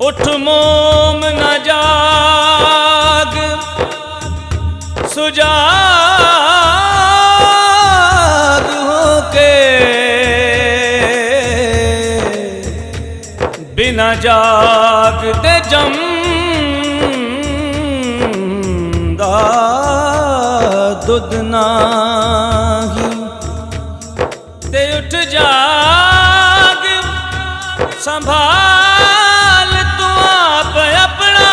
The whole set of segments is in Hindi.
उठ मोम न जाग सुजाग होके बिना जाग दे जमदा दुध नाही ते उठ जाग संभाल तू आप अपना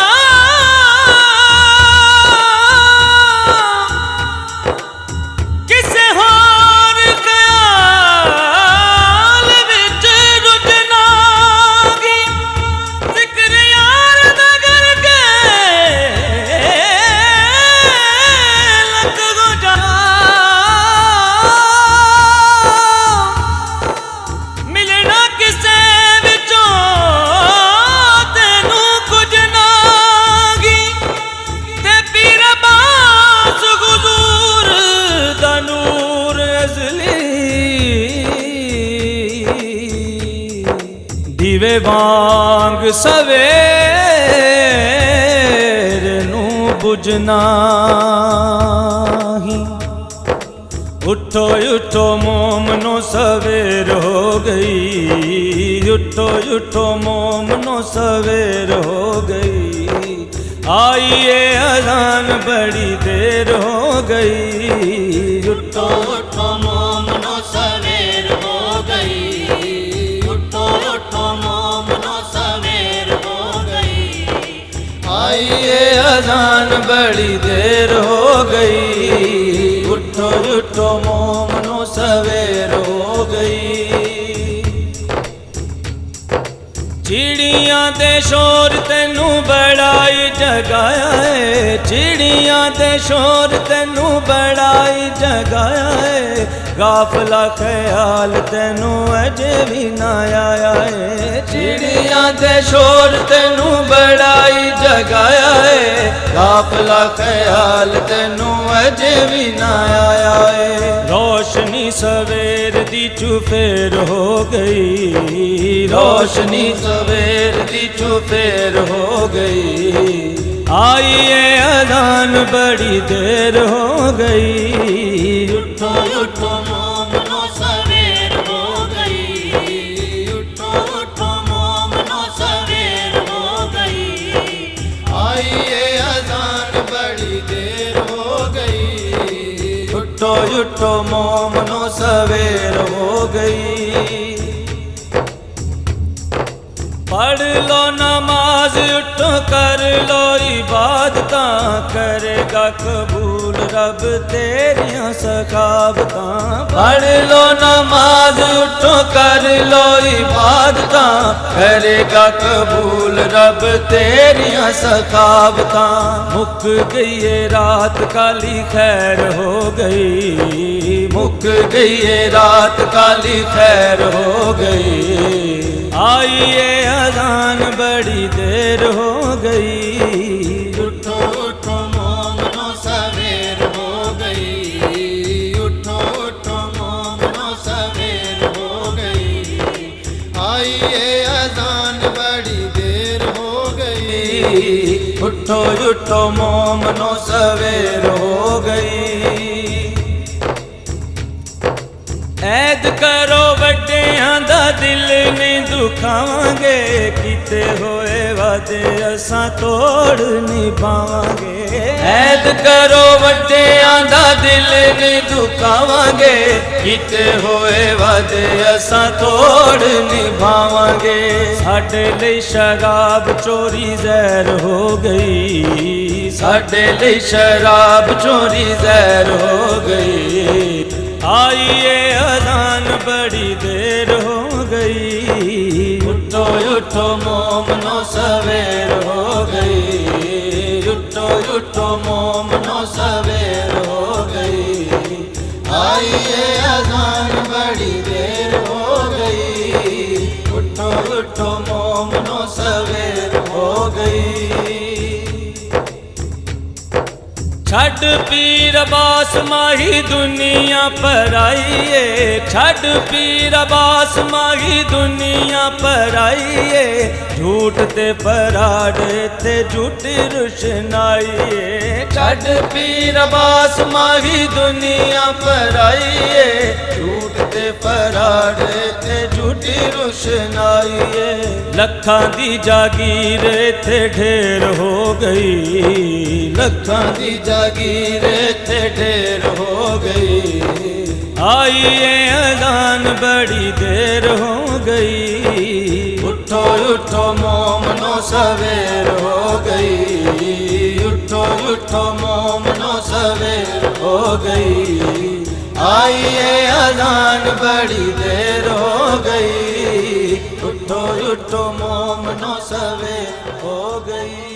किसे होर ख्याल विच रुझनागी जिक्र यार दा करके लग गो जा मिलना किसे विचों तेनू कुछ नागी ते पीर बास गुजूर दा नूर अज़ली दीवे वांग सवेर नू बुझना ही उठो उठो मोमनो सवेर हो गई उठो उठो मोमनो सवेर हो गई आइए अज़ान बड़ी देर हो गई उठो उठो मोमनो सवेर हो गई उठो उठो मोमनो सवेर हो गई आइए अज़ान बड़ी देर हो गई उठो उठो मोमनो सवेर हो गई चिड़ियां दे शोर तेनू बड़ाई जगाया है चिड़ियां दे शोर तेनू बड़ाई जगाया है गाफला ख्याल तेनू अजे भी ना आया है चिड़ियां दे शोर तेनू बड़ाई जगाया है गाफला ख्याल तेनू अजे भी ना आया है रोशनी सवेर दी चुफेर हो गई रोशनी सवेर दी चुफेर हो गई आइए अज़ान बड़ी देर हो गई उठो उठो मोमनो सवेर हो गई उठो उठो मोमनो सवेर हो गई आइए अज़ान बड़ी देर हो गई उठो उठो मोमनो सवेर हो गई पढ़ लो नमाज उठो कर लो इबादतां करेगा कबूल रब तेरियां सखावतां पढ़ लो नमाज उठो कर लो इबादतां करेगा कबूल रब तेरियां सखावतां मुक गई ये रात काली खैर हो गई मुक गई ये रात काली खैर हो गई आइए अज़ान बड़ी देर हो गई उठो उठो मोमनो सवेर हो गई उठो उठो मोमनो सवेर हो गई आइए अज़ान बड़ी देर हो गई उठो उठो मोमनो सवेर हो गई ऐद करो वड्डियां दा दिल नहीं दुखावांगे कीते होए वादे असां तोड़ नहीं पावांगे ऐद करो वड्डियां दा दिल नहीं दुखावांगे कीते होए वादे असां तोड़ नहीं पावांगे साडे लई शराब चोरी ज़हर हो गई साडे लई शराब चोरी ज़हर हो गई आइए अज़ान बड़ी देर हो गई उठो उठो मोमनो सवेर हो गई उठो उठो मोमनो सवेर हो गई आइए अज़ान बड़ी देर हो गई उठो उठो मोमनो सवेर हो गई छड़ पीर अब्बास माही दुनिया पर आइए, छड़ पीर अब्बास माही दुनिया पर आइए, झूठ ते पराड़े ते झूठी रुशनाइए। छड़ पीर अब्बास माही दुनिया पर आइए, झूठ ते पराड़े ते झूठी रुशनाइए। लखां दी जागीर थे ढेर हो गई, लखां दी जागीर थे ढेर हो गई। आइए अजान बड़ी देर हो गई, उठो उठो मोमनो सवेर हो गई, उठो उठो मोमनो सवेर हो गई। आइए अजान बड़ी देर हो गई, उठो उठो मोमनो सवेर हो गई।